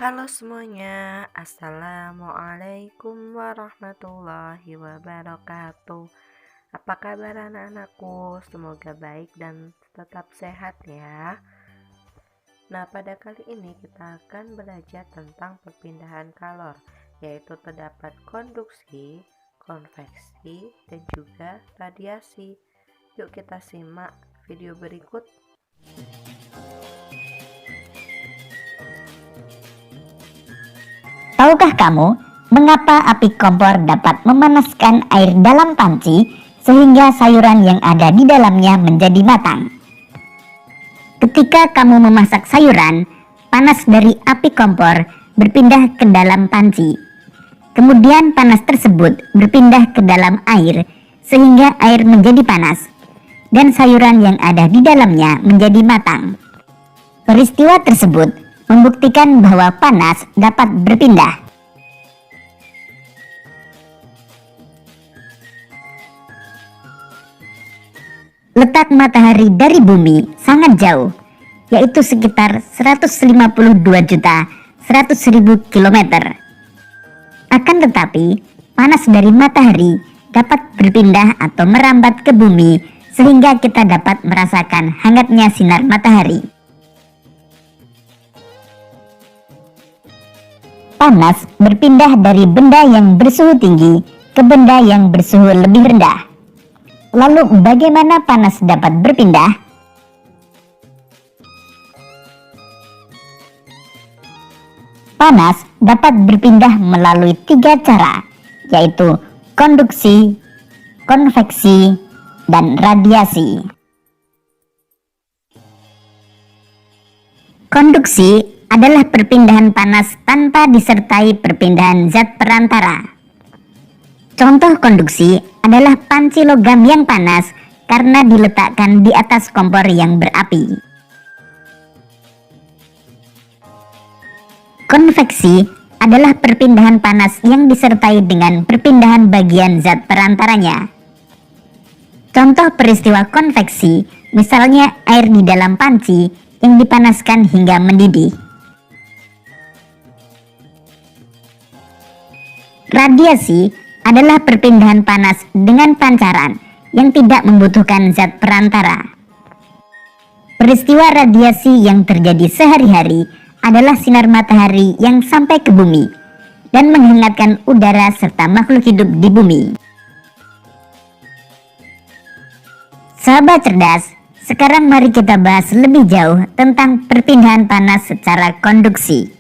Halo semuanya, Assalamualaikum warahmatullahi wabarakatuh. Apa kabar anak-anakku? Semoga baik dan tetap sehat ya. Nah, pada kali ini kita akan belajar tentang perpindahan kalor, yaitu terdapat konduksi, konveksi, dan juga radiasi. Yuk kita simak video berikut. Tahukah kamu mengapa api kompor dapat memanaskan air dalam panci sehingga sayuran yang ada di dalamnya menjadi matang? Ketika kamu memasak sayuran, panas dari api kompor berpindah ke dalam panci. Kemudian panas tersebut berpindah ke dalam air sehingga air menjadi panas dan sayuran yang ada di dalamnya menjadi matang. Peristiwa tersebut membuktikan bahwa panas dapat berpindah. Letak matahari dari bumi sangat jauh, yaitu sekitar 152.100.000 km. Akan tetapi, panas dari matahari dapat berpindah atau merambat ke bumi sehingga kita dapat merasakan hangatnya sinar matahari. Panas berpindah dari benda yang bersuhu tinggi ke benda yang bersuhu lebih rendah. Lalu bagaimana panas dapat berpindah? Panas dapat berpindah melalui 3 cara, yaitu konduksi, konveksi, dan radiasi. Konduksi adalah perpindahan panas tanpa disertai perpindahan zat perantara. Contoh konduksi adalah panci logam yang panas karena diletakkan di atas kompor yang berapi. Konveksi adalah perpindahan panas yang disertai dengan perpindahan bagian zat perantaranya. Contoh peristiwa konveksi, misalnya air di dalam panci yang dipanaskan hingga mendidih. Radiasi adalah perpindahan panas dengan pancaran yang tidak membutuhkan zat perantara. Peristiwa radiasi yang terjadi sehari-hari adalah sinar matahari yang sampai ke bumi dan menghangatkan udara serta makhluk hidup di bumi. Sahabat cerdas, sekarang mari kita bahas lebih jauh tentang perpindahan panas secara konduksi.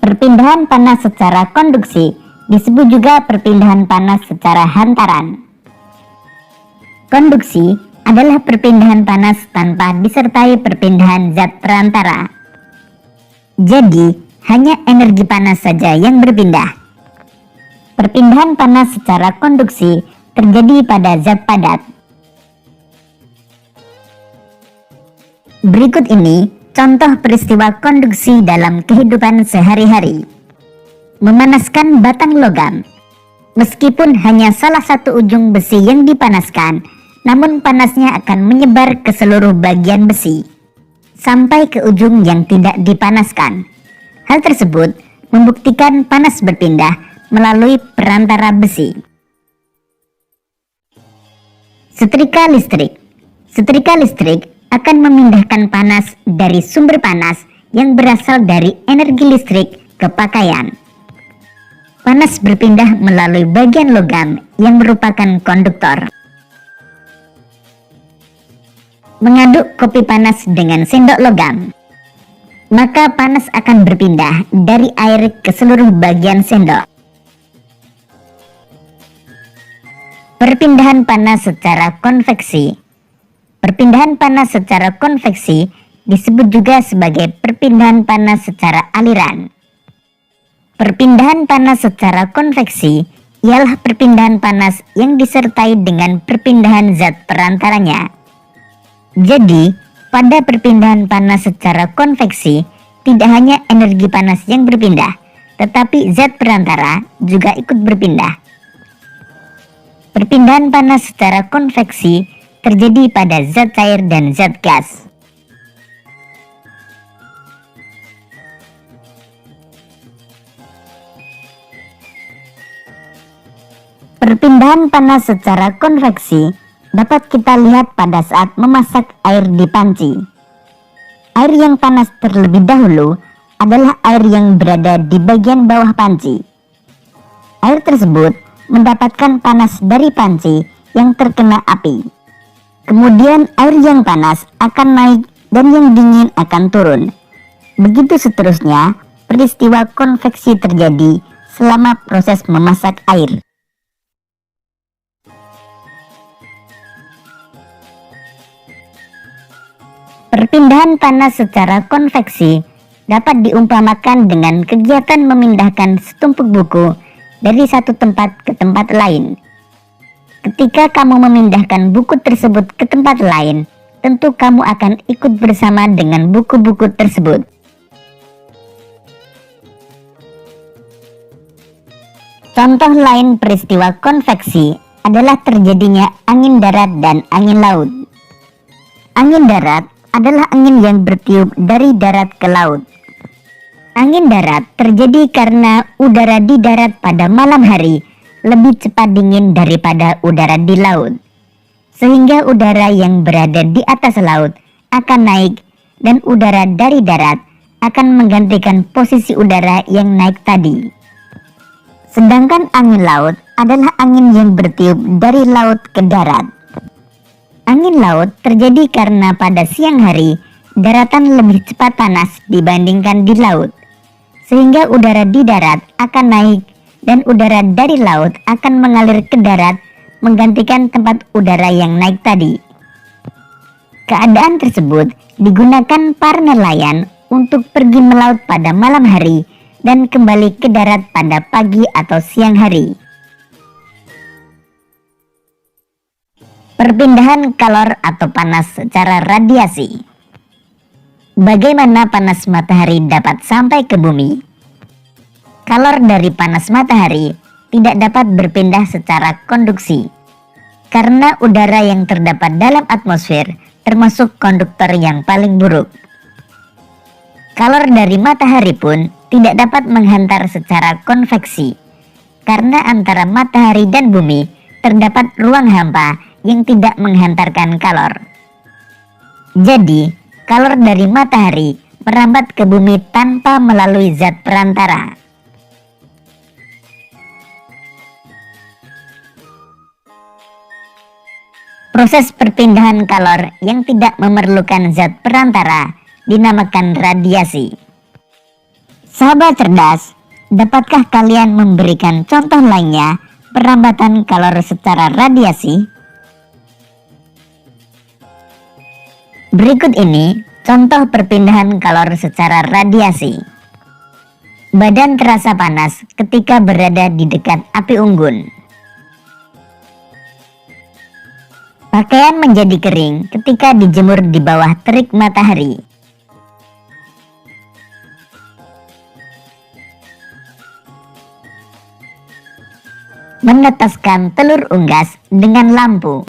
Perpindahan panas secara konduksi disebut juga perpindahan panas secara hantaran. Konduksi adalah perpindahan panas tanpa disertai perpindahan zat perantara. Jadi, hanya energi panas saja yang berpindah. Perpindahan panas secara konduksi terjadi pada zat padat. Berikut ini contoh peristiwa konduksi dalam kehidupan sehari-hari. Memanaskan batang logam. Meskipun hanya salah satu ujung besi yang dipanaskan, namun panasnya akan menyebar ke seluruh bagian besi, sampai ke ujung yang tidak dipanaskan. Hal tersebut membuktikan panas berpindah melalui perantara besi. Setrika listrik. Setrika listrik akan memindahkan panas dari sumber panas yang berasal dari energi listrik ke pakaian. Panas berpindah melalui bagian logam yang merupakan konduktor. Mengaduk kopi panas dengan sendok logam, maka panas akan berpindah dari air ke seluruh bagian sendok. Perpindahan panas secara konveksi. Perpindahan panas secara konveksi disebut juga sebagai perpindahan panas secara aliran. Perpindahan panas secara konveksi ialah perpindahan panas yang disertai dengan perpindahan zat perantaranya. Jadi, pada perpindahan panas secara konveksi, tidak hanya energi panas yang berpindah, tetapi zat perantara juga ikut berpindah. Perpindahan panas secara konveksi terjadi pada zat cair dan zat gas. Perpindahan panas secara konveksi dapat kita lihat pada saat memasak air di panci. Air yang panas terlebih dahulu adalah air yang berada di bagian bawah panci. Air tersebut mendapatkan panas dari panci yang terkena api. Kemudian air yang panas akan naik dan yang dingin akan turun. Begitu seterusnya, peristiwa konveksi terjadi selama proses memasak air. Perpindahan panas secara konveksi dapat diumpamakan dengan kegiatan memindahkan setumpuk buku dari satu tempat ke tempat lain. Ketika kamu memindahkan buku tersebut ke tempat lain, tentu kamu akan ikut bersama dengan buku-buku tersebut. Contoh lain peristiwa konveksi adalah terjadinya angin darat dan angin laut. Angin darat adalah angin yang bertiup dari darat ke laut. Angin darat terjadi karena udara di darat pada malam hari lebih cepat dingin daripada udara di laut, sehingga udara yang berada di atas laut akan naik dan udara dari darat akan menggantikan posisi udara yang naik tadi. Sedangkan angin laut adalah angin yang bertiup dari laut ke darat. Angin laut terjadi karena pada siang hari daratan lebih cepat panas dibandingkan di laut, sehingga udara di darat akan naik dan udara dari laut akan mengalir ke darat menggantikan tempat udara yang naik tadi. Keadaan tersebut digunakan para nelayan untuk pergi melaut pada malam hari dan kembali ke darat pada pagi atau siang hari. Perpindahan kalor atau panas secara radiasi. Bagaimana panas matahari dapat sampai ke bumi? Kalor dari panas matahari tidak dapat berpindah secara konduksi, karena udara yang terdapat dalam atmosfer termasuk konduktor yang paling buruk. Kalor dari matahari pun tidak dapat menghantar secara konveksi, karena antara matahari dan bumi terdapat ruang hampa yang tidak menghantarkan kalor. Jadi, kalor dari matahari merambat ke bumi tanpa melalui zat perantara. Proses perpindahan kalor yang tidak memerlukan zat perantara dinamakan radiasi. Sahabat cerdas, dapatkah kalian memberikan contoh lainnya perambatan kalor secara radiasi? Berikut ini contoh perpindahan kalor secara radiasi. Badan terasa panas ketika berada di dekat api unggun. Pakaian menjadi kering ketika dijemur di bawah terik matahari. Menetaskan telur unggas dengan lampu.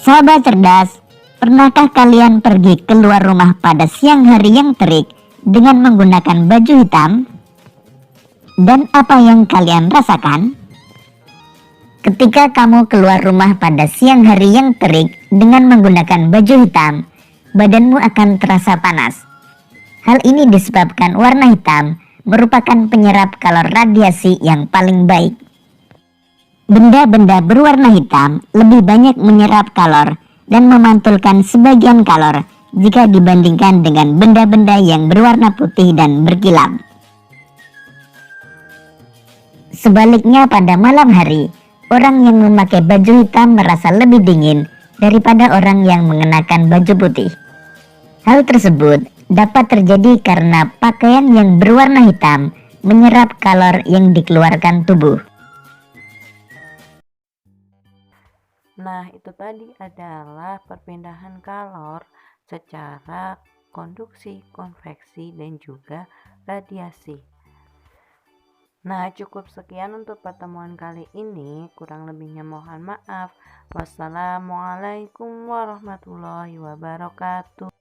Sahabat cerdas, pernahkah kalian pergi keluar rumah pada siang hari yang terik dengan menggunakan baju hitam? Dan apa yang kalian rasakan? Ketika kamu keluar rumah pada siang hari yang terik dengan menggunakan baju hitam, badanmu akan terasa panas. Hal ini disebabkan warna hitam merupakan penyerap kalor radiasi yang paling baik. Benda-benda berwarna hitam lebih banyak menyerap kalor dan memantulkan sebagian kalor jika dibandingkan dengan benda-benda yang berwarna putih dan berkilap. Sebaliknya pada malam hari, orang yang memakai baju hitam merasa lebih dingin daripada orang yang mengenakan baju putih. Hal tersebut dapat terjadi karena pakaian yang berwarna hitam menyerap kalor yang dikeluarkan tubuh. Nah, itu tadi adalah perpindahan kalor secara konduksi, konveksi, dan juga radiasi. Nah, cukup sekian untuk pertemuan kali ini. Kurang lebihnya mohon maaf. Wassalamualaikum warahmatullahi wabarakatuh.